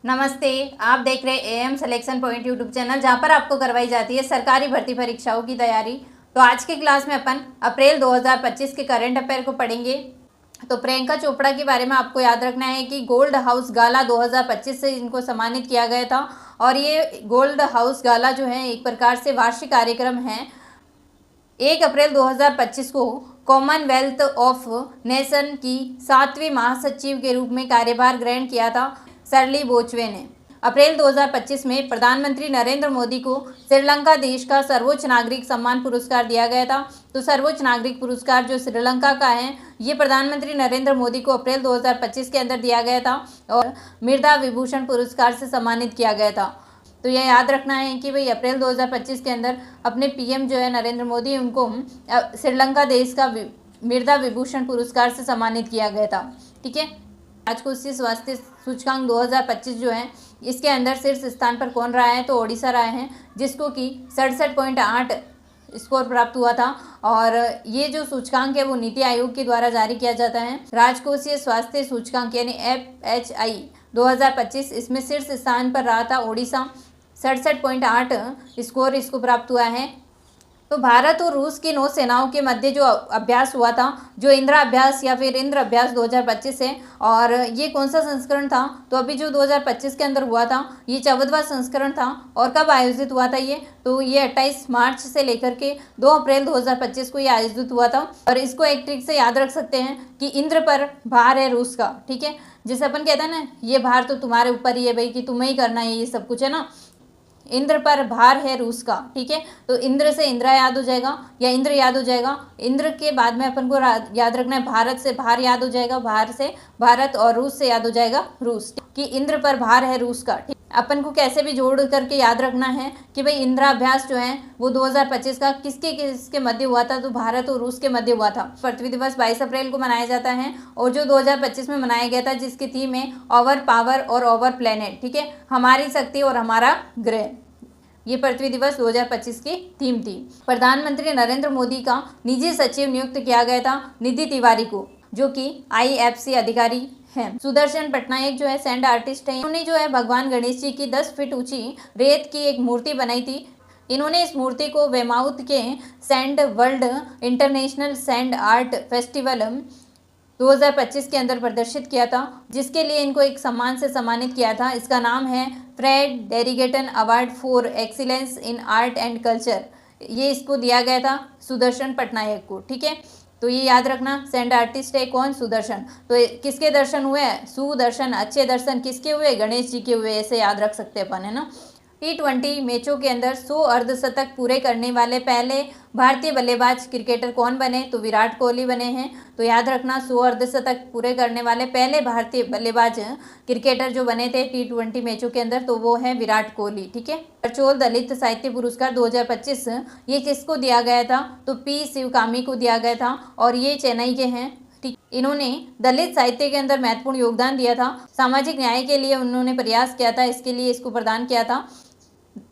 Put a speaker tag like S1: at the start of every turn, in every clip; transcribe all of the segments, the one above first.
S1: नमस्ते। आप देख रहे am selection point YouTube channel, जहां पर आपको करवाई जाती है सरकारी भर्ती परीक्षाओं की तैयारी। तो आज की क्लास में अपन अप्रैल 2025 के करंट अफेयर को पढ़ेंगे। तो प्रियंका चोपड़ा के बारे में आपको याद रखना है कि गोल्ड हाउस गाला 2025 से इनको सम्मानित किया गया था। और ये गोल्ड हाउस गाला जो है एक प्रकार से वार्षिक कार्यक्रम है। 1 अप्रैल 2025 को कॉमनवेल्थ ऑफ नेशन की 7वीं महासचिव के रूप में कार्यभार ग्रहण किया था शर्ली बोचवे ने। अप्रैल 2025 में प्रधानमंत्री नरेंद्र मोदी को श्रीलंका देश का सर्वोच्च नागरिक सम्मान पुरस्कार दिया गया था। तो सर्वोच्च नागरिक पुरस्कार जो श्रीलंका का है, ये प्रधानमंत्री नरेंद्र मोदी को अप्रैल 2025 के अंदर दिया गया था और मृदा विभूषण पुरस्कार से सम्मानित किया गया था। तो यह याद रखना है कि भाई अप्रैल 2025 के अंदर अपने पीएम जो है नरेंद्र मोदी, उनको श्रीलंका देश का मृदा विभूषण पुरस्कार से सम्मानित किया गया था। ठीक है। आज को स्वास्थ्य सूचकांक 2025 जो है, इसके अंदर शीर्ष स्थान पर कौन रहा है, तो ओडिशा रहा है, जिसको कि 67.8 स्कोर प्राप्त हुआ था। और ये जो सूचकांक है वो नीति आयोग के द्वारा जारी किया जाता है। राजकोषीय स्वास्थ्य सूचकांक यानी FHI 2025, इसमें शीर्ष स्थान पर रहा था ओडिशा, 67.8 स्कोर इसको प्राप्त हुआ है। तो भारत और रूस की नौसेनाओं के मध्य जो अभ्यास हुआ था, जो इंद्र अभ्यास या फिर इंद्र अभ्यास 2025 है, और ये कौन सा संस्करण था, तो अभी जो 2025 के अंदर हुआ था ये 14वां संस्करण था। और कब आयोजित हुआ था ये, तो ये 28 मार्च से लेकर के 2 अप्रैल 2025 को ये आयोजित हुआ था। और इसको एक ट्रिक से याद रख सकते हैं कि इंद्र पर भार है रूस का। ठीक है। जैसे अपन कहते हैं ना, ये भार तो तुम्हारे ऊपर ही है भाई, कि तुम्हें ही करना है ये सब कुछ, है ना। इंद्र पर भार है रूस का। ठीक है। तो इंद्र से इंद्रा याद हो जाएगा या इंद्र याद हो जाएगा। इंद्र के बाद में अपन को याद रखना है, भारत से भार याद हो जाएगा, भार से भारत, और रूस से याद हो जाएगा रूस, कि इंद्र पर भार है रूस का। ठीक। अपन को कैसे भी जोड़ करके याद रखना है कि भाई इंद्राभ्यास जो है वो 2025 का किसके मध्य हुआ था, तो भारत और रूस के मध्य हुआ था। पृथ्वी दिवस 22 अप्रैल को मनाया जाता है, और जो 2025 में मनाया गया था, जिसकी थीम है ओवर पावर और ओवर प्लेनेट। ठीक है। हमारी शक्ति और हमारा ग्रह, ये पृथ्वी दिवस 2025 की थीम थी। प्रधानमंत्री नरेंद्र मोदी का निजी सचिव नियुक्त किया गया था निधि तिवारी को, जो कि IFC अधिकारी हैं। सुदर्शन पटनायक जो है सैंड आर्टिस्ट है। इन्होंने जो है भगवान गणेश जी की 10 फीट ऊंची रेत की एक मूर्ति बनाई थी। इन्होंने इस मूर्ति को वेमाउथ के sand world international sand art festival 2025 के अंदर प्रदर्शित किया था, जिसके लिए इनको एक सम्मान से सम्मानित किया था। इसका नाम है Fred Derrington award for excellence in art and culture. ये इसको दिया गया था सुदर्शन पटनायक को। ठीक है। तो ये याद रखना, सैंड आर्टिस्ट है कौन, सुदर्शन। तो किसके दर्शन हुए, सुदर्शन। अच्छे दर्शन किसके हुए, गणेश जी के हुए। ऐसे याद रख सकते हैं अपन, है ना। T20 मैचों के अंदर 100 अर्धशतक पूरे करने वाले पहले भारतीय बल्लेबाज क्रिकेटर कौन बने, तो विराट कोहली बने हैं। तो याद रखना, 100 अर्धशतक पूरे करने वाले पहले भारतीय बल्लेबाज क्रिकेटर जो बने थे T20 मैचों के अंदर, तो वो है विराट कोहली। ठीक है। बरचौल दलित साहित्य पुरस्कार 2025 ये किसको दिया गया था, तो P शिवकामी को दिया गया था, और ये चेन्नई के हैं। इन्होंने दलित साहित्य के अंदर महत्वपूर्ण योगदान दिया था। सामाजिक न्याय के लिए उन्होंने प्रयास किया था, इसके लिए इसको प्रदान किया था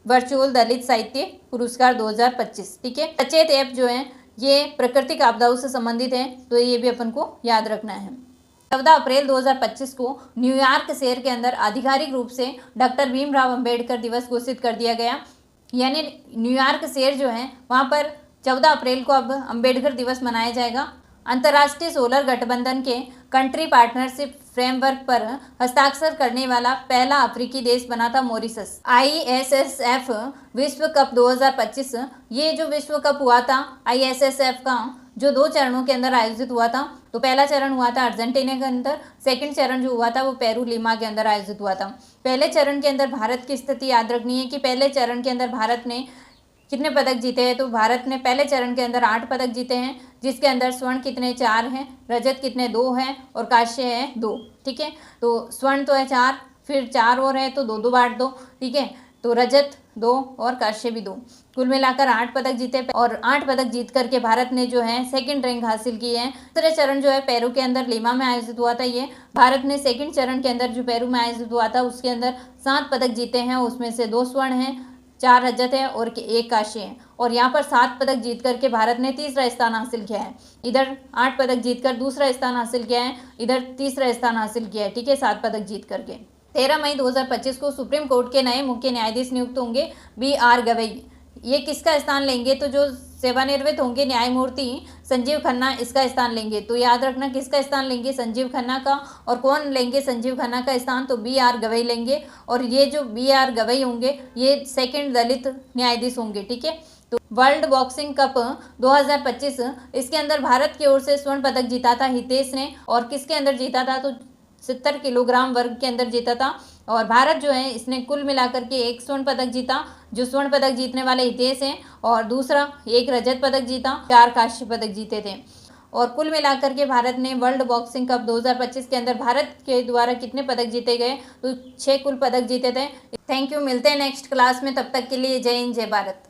S1: वर्चुअल दलित साहित्य पुरस्कार 2025। ठीक है। सचेत ऐप जो है ये प्राकृतिक आपदाओं से संबंधित है, तो ये भी अपन को याद रखना है। 14 अप्रैल 2025 को न्यूयॉर्क शहर के अंदर आधिकारिक रूप से डॉक्टर भीमराव अंबेडकर दिवस घोषित कर दिया गया। यानी न्यूयॉर्क शहर जो है वहाँ पर 14 अप्रैल को अब अंबेडकर दिवस मनाया जाएगा। अंतर्राष्ट्रीय सोलर गठबंधन के कंट्री पार्टनरशिप फ्रेमवर्क पर हस्ताक्षर करने वाला पहला अफ्रीकी देश बना था मॉरिशस। ISSF विश्व कप 2025, ये जो विश्व कप हुआ था ISSF का, जो 2 चरणों के अंदर आयोजित हुआ था। तो पहला चरण हुआ था अर्जेंटीना के अंदर, सेकंड चरण जो हुआ था वो पेरू लीमा के अंदर आयोजित हुआ था। पहले चरण के अंदर भारत की स्थिति याद रखनी है कि पहले चरण के अंदर भारत ने कितने पदक जीते हैं, तो भारत ने पहले चरण के अंदर 8 पदक जीते हैं, जिसके अंदर स्वर्ण कितने 4 हैं, रजत कितने 2 हैं, और कांस्य है 2। ठीक है। तो स्वर्ण तो है 4, फिर 4 और है तो 2-2 बांट दो। ठीक है। तो रजत 2 और कांस्य भी 2, कुल मिलाकर 8 पदक जीते, और 8 पदक जीत करके भारत ने जो है सेकंड रैंक हासिल की है। दूसरा चरण जो है पेरू के अंदर लीमा में आयोजित हुआ था। ये भारत ने सेकंड चरण के अंदर जो पेरू में आयोजित हुआ था उसके अंदर 7 पदक जीते हैं, उसमें से 2 स्वर्ण हैं, 4 रजत है और 1 कांस्य है। और यहाँ पर 7 पदक जीत करके भारत ने तीसरा स्थान हासिल किया है। इधर 8 पदक जीतकर दूसरा स्थान हासिल किया है, इधर तीसरा स्थान हासिल किया है। ठीक है। 7 पदक जीत करके 13 मई 2025 को सुप्रीम कोर्ट के नए मुख्य न्यायाधीश नियुक्त होंगे BR गवई। ये किसका स्थान लेंगे? तो जो सेवानिवृत्त होंगे न्यायमूर्ति संजीव खन्ना इसका स्थान लेंगे। तो याद रखना किसका स्थान लेंगे? संजीव खन्ना का। और कौन लेंगे संजीव खन्ना का स्थान? तो BR गवई लेंगे। और ये जो BR गवई होंगे ये सेकंड दलित न्यायाधीश होंगे। ठीक है। तो वर्ल्ड बॉक्सिंग कप 2025 इसके अंदर भारत की ओर से स्वर्ण पदक जीता था हितेश ने। और किसके अंदर जीता था? तो 70 किलोग्राम वर्ग के अंदर जीता था। और भारत जो है इसने कुल मिलाकर के 1 स्वर्ण पदक जीता, जो स्वर्ण पदक जीतने वाले हितेश हैं। और दूसरा 1 रजत पदक जीता, 4 कांस्य पदक जीते थे। और कुल मिलाकर के भारत ने वर्ल्ड बॉक्सिंग कप 2025 के अंदर भारत के द्वारा कितने पदक जीते गए? तो 6 कुल पदक जीते थे। थैंक यू, मिलते हैं नेक्स्ट क्लास में, तब तक के लिए जय हिंद जय भारत।